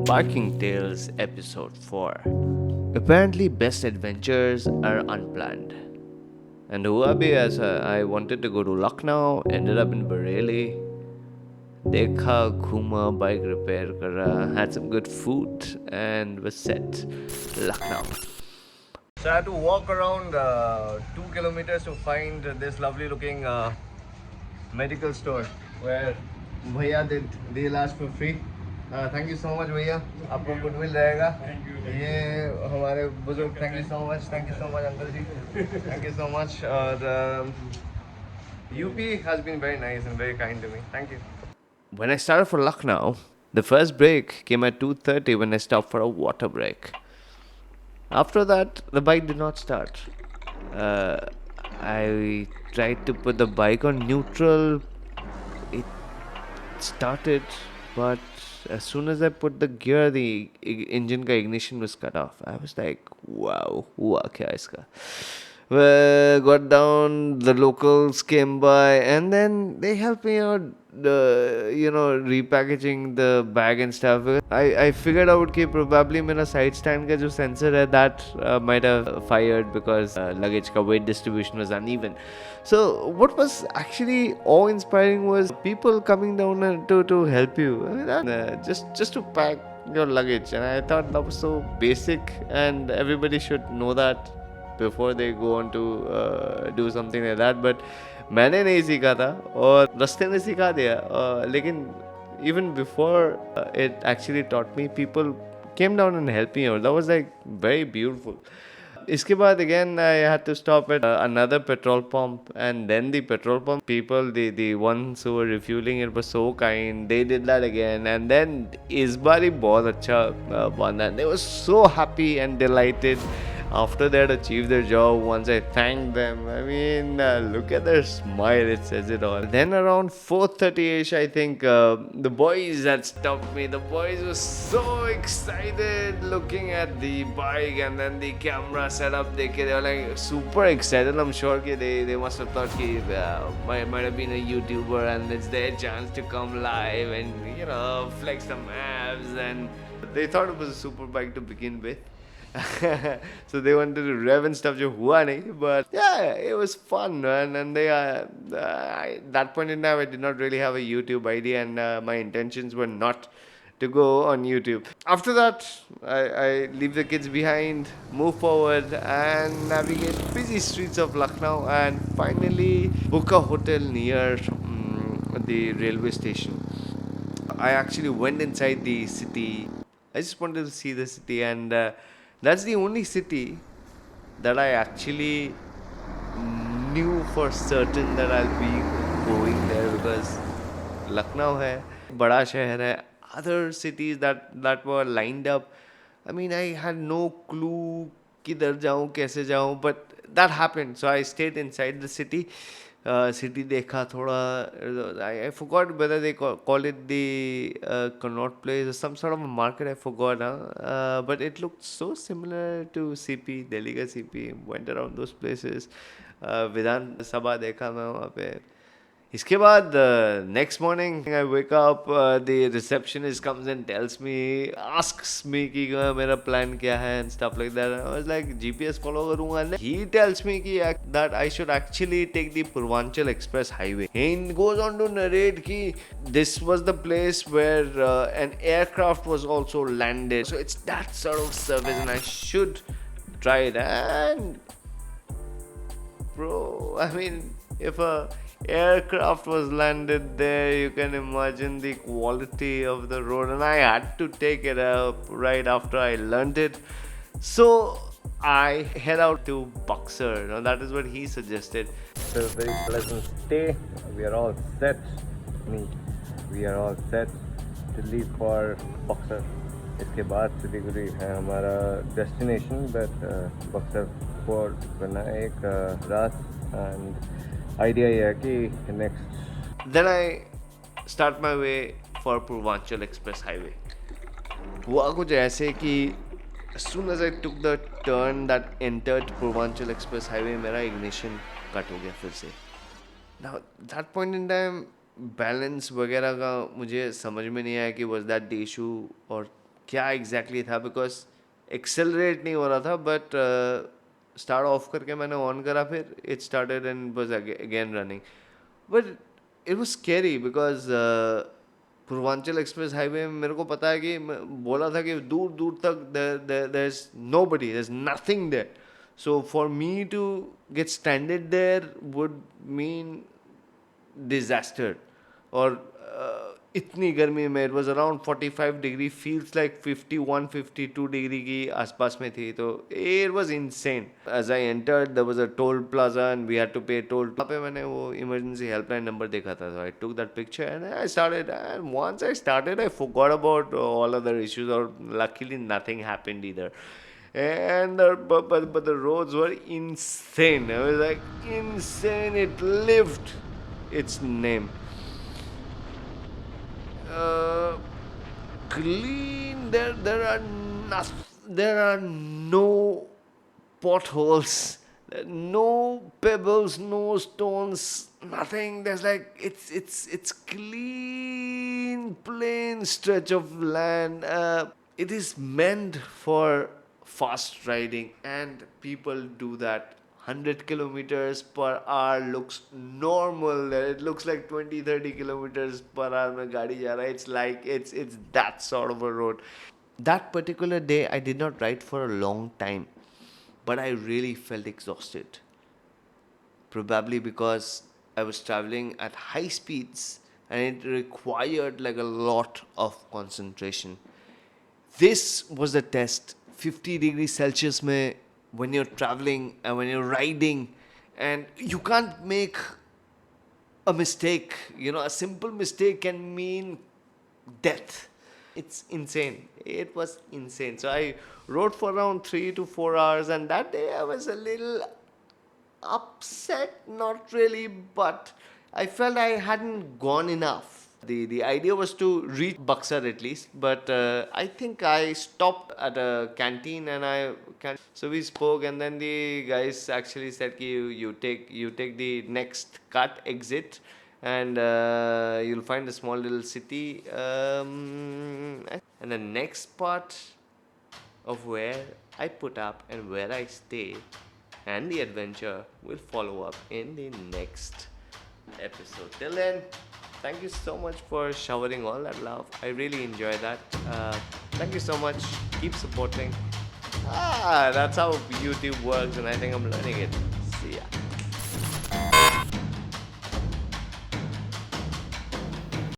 Barking Tales Episode 4. Apparently, best adventures are unplanned. And हुआ भी ऐसा. I wanted to go to Lucknow, ended up in Baraily. देखा, घूमा, bike repair करा, had some good food, and was set. Lucknow. So I had to walk around 2 kilometers to find this lovely looking medical store where भैया did the last for free. Thank you so much भैया, आपको गुड मिल रहेगा. ये हमारे बुजुर्ग, thank you so much uncle ji, thank you so much. और UP has been very nice and very kind to me. Thank you. When I started for Lucknow, the first break came at 2:30 when I stopped for a water break. After that, the bike did not start. Uh, I tried to put the bike on neutral. It started, but as soon as I put the gear, the engine ka ignition was cut off. I was like, wow, hua kya iska? Well, got down, the locals came by, and then they helped me out, repackaging the bag and stuff. I figured out that probably my side stand ka jo sensor hai, that might have fired because luggage ka weight distribution was uneven. So what was actually awe-inspiring was people coming down to help you. I mean, just to pack your luggage, and I thought that was so basic, and everybody should know that before they go on to do something like that. But मैंने नहीं सीखा था और रास्ते ने सिखा दिया. लेकिन even before it actually taught me, people came down and helped me out. That was like very beautiful. इसके बाद again I had to stop at another petrol pump, and then the petrol pump people, the ones who were refueling it, were so kind. They did that again, and then इस बार ही बहुत अच्छा बना. They were so happy and delighted after they had achieved their job. Once I thanked them, I mean, look at their smile, it says it all. Then around 4:30ish, I think the boys had stopped me. The boys were so excited looking at the bike and then the camera setup. They were like super excited. I'm sure they must have thought might have been a YouTuber and it's their chance to come live and flex some abs, and they thought it was a super bike to begin with. So they wanted to rev and stuff, jo hua nahi, but yeah, it was fun, man. And they that point in time I did not really have a YouTube ID, and my intentions were not to go on YouTube. After that, I leave the kids behind, move forward, and navigate busy streets of Lucknow, and finally book a hotel near the railway station. I actually went inside the city. I just wanted to see the city, and that's the only city that I actually knew for certain that I'll be going there, because Lucknow है, बड़ा शहर है. Other cities that were lined up, I mean, I had no clue किधर जाऊँ, कैसे जाऊँ, but that happened. So I stayed inside the city. City देखा थोड़ा. I forgot whether they call it the Connaught Place or some sort of a market. I forgot. But it looked so similar to CP, Delhi का CP. Went around those places. Vidhan Sabha देखा मैं वहाँ पे. इसके बाद next morning I wake up, the receptionist comes and tells me, asks me कि मेरा plan क्या है and stuff like that. I was like, GPS follow करूँगा, and he tells me that I should actually take the Purvanchal Express Highway. He goes on to narrate कि this was the place where an aircraft was also landed. So it's that sort of service, and I should try it. And bro, I mean, if a aircraft was landed there, you can imagine the quality of the road, and I had to take it up right after I learned it. So I head out to Buxar. Now that is what he suggested. It's a very pleasant stay. We are all set. We are all set to leave for Buxar. इसके बाद सिलीगुड़ी है हमारा destination, but Buxar Port करना एक रात, and idea ये है कि next. Then I start my way for Purvanchal Express Highway. हुआ कुछ ऐसे कि as soon as I took the turn that entered Purvanchal Express Highway, मेरा ignition cut हो गया फिर से. Now that point in time, balance वगैरह का मुझे समझ में नहीं आया कि was that the issue or क्या एग्जैक्टली exactly था, बिकॉज एक्सेलरेट नहीं हो रहा था, बट स्टार्ट ऑफ करके मैंने ऑन करा, फिर it started and was again running. But it was scary because Purvanchal express highway में मेरे को पता है कि बोला था कि दूर दूर तक there is nobody, there is nothing there. So for me to get stranded there would mean disaster. और इतनी गर्मी में, it was around 45 degree, feels like 51 52 degree की आसपास में थी. तो it was insane. As I entered there was a toll plaza and we had to pay toll. वहाँ पे मैंने वो इमरजेंसी हेल्पलाइन नंबर देखा था, so I took that picture and I started. And once I started I forgot about all other issues, और luckily nothing happened either. And but the roads were insane. It was like insane. It lived its name. uh, Clean. There are no potholes, no pebbles, no stones, nothing. There's like it's clean, plain stretch of land. It is meant for fast riding, and people do that. 100 kilometers per hour looks normal. It looks like 20 30 kilometers per hour mein gaadi ja raha hai. It's like it's that sort of a road. That particular day I did not ride for a long time, but I really felt exhausted, probably because I was traveling at high speeds and it required like a lot of concentration. This was the test. 50 degrees Celsius mein, when you're traveling and when you're riding, and you can't make a mistake. A simple mistake can mean death. It's insane. It was insane. So I rode for around 3 to 4 hours, and that day I was a little upset, not really, but I felt I hadn't gone enough. The idea was to reach Buxar at least, but I think I stopped at a canteen and so we spoke, and then the guys actually said ki you take the next cut exit, and you'll find a small little city, and the next part of where I put up and where I stay and the adventure will follow up in the next episode. Till then, thank you so much for showering all that love. I really enjoy that. Thank you so much. Keep supporting. That's how YouTube works, and I think I'm learning it.